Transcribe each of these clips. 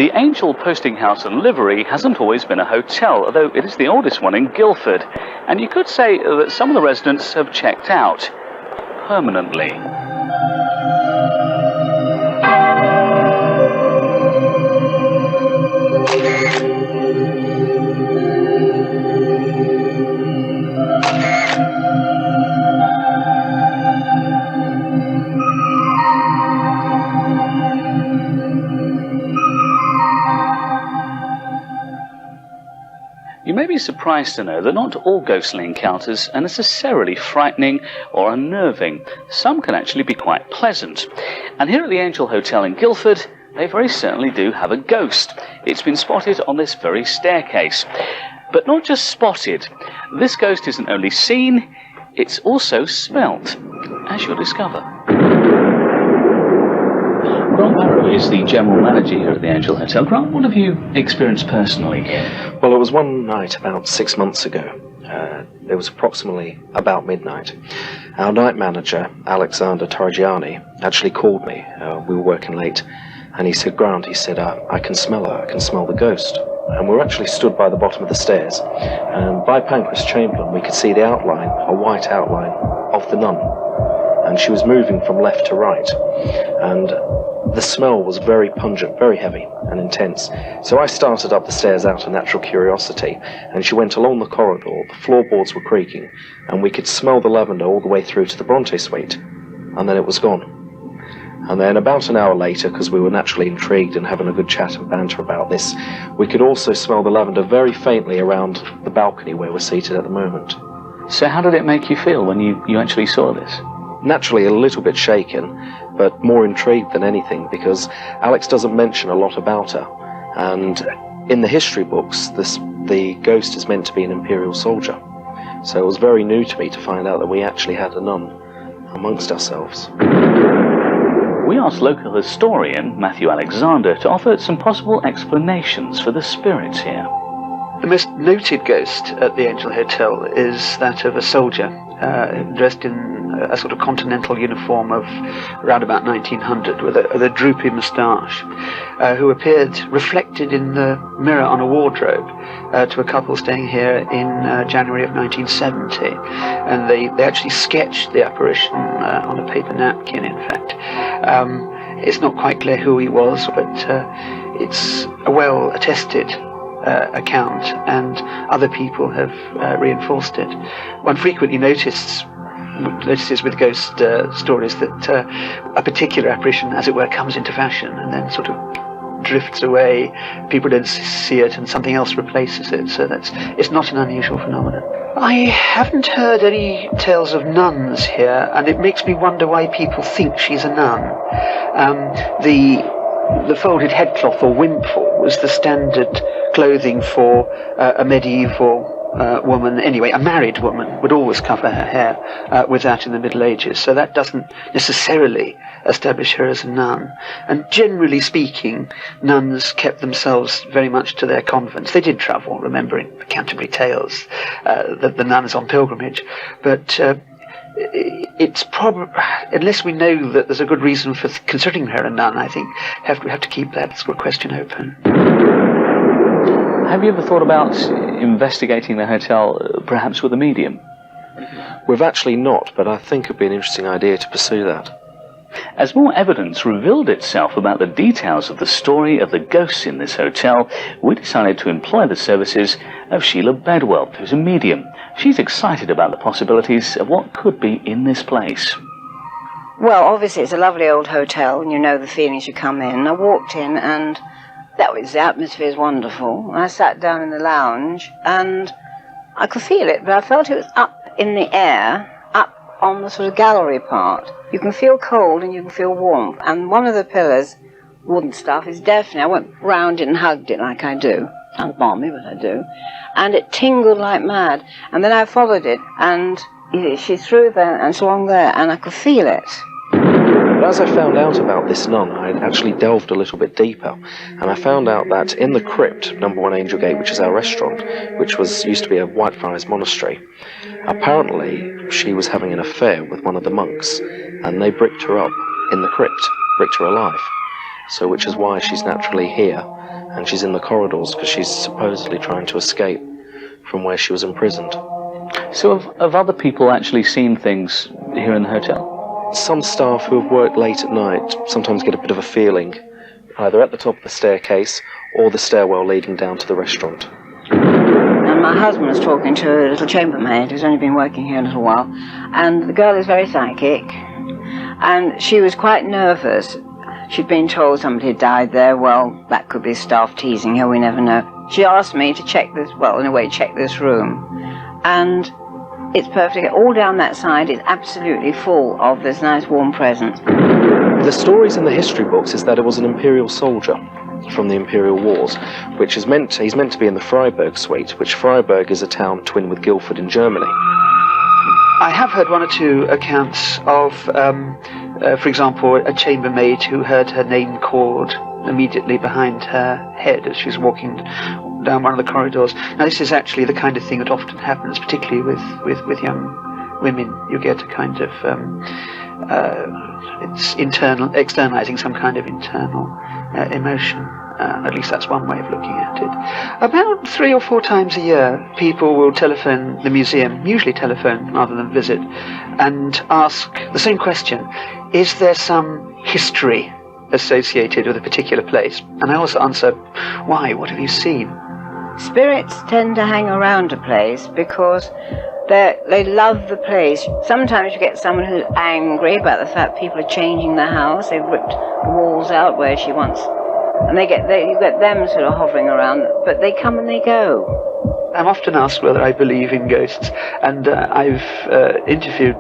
The Angel posting house and livery hasn't always been a hotel, although it is the oldest one in Guildford, and you could say that some of the residents have checked out permanently. You may be surprised to know that not all ghostly encounters are necessarily frightening or unnerving. Some can actually be quite pleasant. And here at the Angel Hotel in Guildford, they very certainly do have a ghost. It's been spotted on this very staircase. But not just spotted. This ghost isn't only seen, it's also smelt, as you'll discover. Grant Barrow is the general manager here at the Angel Hotel. Grant, what have you experienced personally? Well, it was one night about 6 months ago. It was approximately about midnight. Our night manager, Alexander Torrigiani, actually called me. We were working late, and he said, Grant, he said, I can smell her, I can smell the ghost. And we were actually stood by the bottom of the stairs, and by Pancras Chamberlain we could see the outline, a white outline, of the nun. And she was moving from left to right, and the smell was very pungent, very heavy and intense. So I started up the stairs out of natural curiosity, and she went along the corridor. The floorboards were creaking, and we could smell the lavender all the way through to the Bronte suite, and then it was gone. And then about an hour later, because we were naturally intrigued and having a good chat and banter about this, we could also smell the lavender very faintly around the balcony where we're seated at the moment. So how did it make you feel when you actually saw this? Naturally a little bit shaken, but more intrigued than anything, because Alex doesn't mention a lot about her. And in the history books, the ghost is meant to be an imperial soldier. So it was very new to me to find out that we actually had a nun amongst ourselves. We asked local historian Matthew Alexander to offer some possible explanations for the spirits here. The most noted ghost at the Angel Hotel is that of a soldier dressed in a sort of continental uniform of around about 1900 with a droopy moustache, who appeared reflected in the mirror on a wardrobe to a couple staying here in January of 1970. And they actually sketched the apparition on a paper napkin, in fact. It's not quite clear who he was, but it's a well-attested account, and other people have reinforced it. One frequently notices with ghost stories that a particular apparition, as it were, comes into fashion and then sort of drifts away. People don't see it and something else replaces it, so it's not an unusual phenomenon. I haven't heard any tales of nuns here, and it makes me wonder why people think she's a nun. The folded headcloth or wimple was the standard clothing for a medieval woman. Anyway, a married woman would always cover her hair with that in the Middle Ages, so that doesn't necessarily establish her as a nun. And generally speaking, nuns kept themselves very much to their convents. They did travel, remembering the Canterbury Tales, the nuns on pilgrimage, but it's probably, unless we know that there's a good reason for considering her a nun, I think we have to keep that sort of question open. Have you ever thought about investigating the hotel, perhaps with a medium? We've actually not, but I think it'd be an interesting idea to pursue that. As more evidence revealed itself about the details of the story of the ghosts in this hotel, we decided to employ the services of Sheila Bedwell, who's a medium. She's excited about the possibilities of what could be in this place. Well, obviously it's a lovely old hotel, and you know the feelings you come in. I walked in, and the atmosphere is wonderful. I sat down in the lounge, and I could feel it, but I felt it was up in the air, up on the sort of gallery part. You can feel cold and you can feel warmth, and one of the pillars, wooden stuff, is definitely, I went round it and hugged it like I do. Sounds balmy, but I do. And it tingled like mad, and then I followed it, and she threw there and so along there, and I could feel it. But as I found out about this nun, I actually delved a little bit deeper, and I found out that in the crypt, number 1 Angel Gate, which is our restaurant, which used to be a Whitefriars monastery, apparently she was having an affair with one of the monks, and they bricked her up in the crypt, bricked her alive. so which is why she's naturally here, and she's in the corridors because she's supposedly trying to escape from where she was imprisoned. So have other people actually seen things here in the hotel? Some staff who have worked late at night sometimes get a bit of a feeling, either at the top of the staircase or the stairwell leading down to the restaurant. And my husband was talking to a little chambermaid who's only been working here a little while, and the girl is very psychic, and she was quite nervous. She'd been told somebody had died there. Well, that could be staff teasing her, we never know. She asked me to check this, well, in a way, check this room. And it's perfect. All down that side is absolutely full of this nice warm presence. The stories in the history books is that it was an imperial soldier from the Imperial Wars, which is he's meant to be in the Freiburg suite, which Freiburg is a town twin with Guildford in Germany. I have heard one or two accounts of, for example, a chambermaid who heard her name called immediately behind her head as she was walking down one of the corridors. Now, this is actually the kind of thing that often happens, particularly with young women. You get a kind of it's externalizing some kind of internal emotion. At least that's one way of looking at it. About 3 or 4 times a year, people will telephone the museum, usually telephone rather than visit, and ask the same question: is there some history associated with a particular place? And I also answer, why? What have you seen? Spirits tend to hang around a place because they love the place. Sometimes you get someone who's angry about the fact people are changing the house. They've ripped the walls out where she wants, and you get them sort of hovering around, but they come and they go. I'm often asked whether I believe in ghosts, and I've interviewed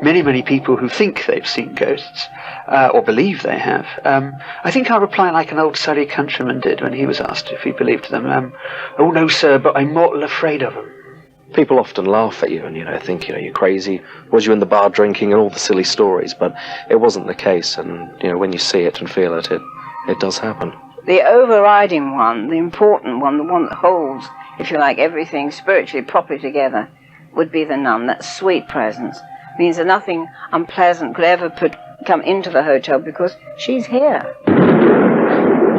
many people who think they've seen ghosts, or believe they have. I think I'll reply like an old Surrey countryman did when he was asked if he believed them. Oh no, sir, but I'm mortal afraid of them. People often laugh at you and, think, you're crazy. Was you in the bar drinking and all the silly stories? But it wasn't the case, and, when you see it and feel it, it does happen. The overriding one, the important one, the one that holds, if you like, everything spiritually properly together, would be the nun. That sweet presence means that nothing unpleasant could ever come into the hotel because she's here.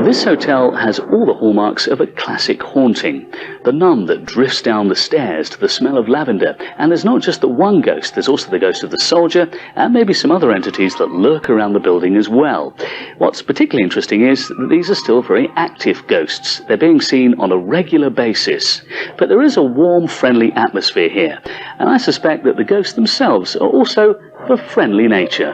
This hotel has all the hallmarks of a classic haunting. The nun that drifts down the stairs to the smell of lavender. And there's not just the one ghost, there's also the ghost of the soldier, and maybe some other entities that lurk around the building as well. What's particularly interesting is that these are still very active ghosts. They're being seen on a regular basis. But there is a warm, friendly atmosphere here, and I suspect that the ghosts themselves are also of a friendly nature.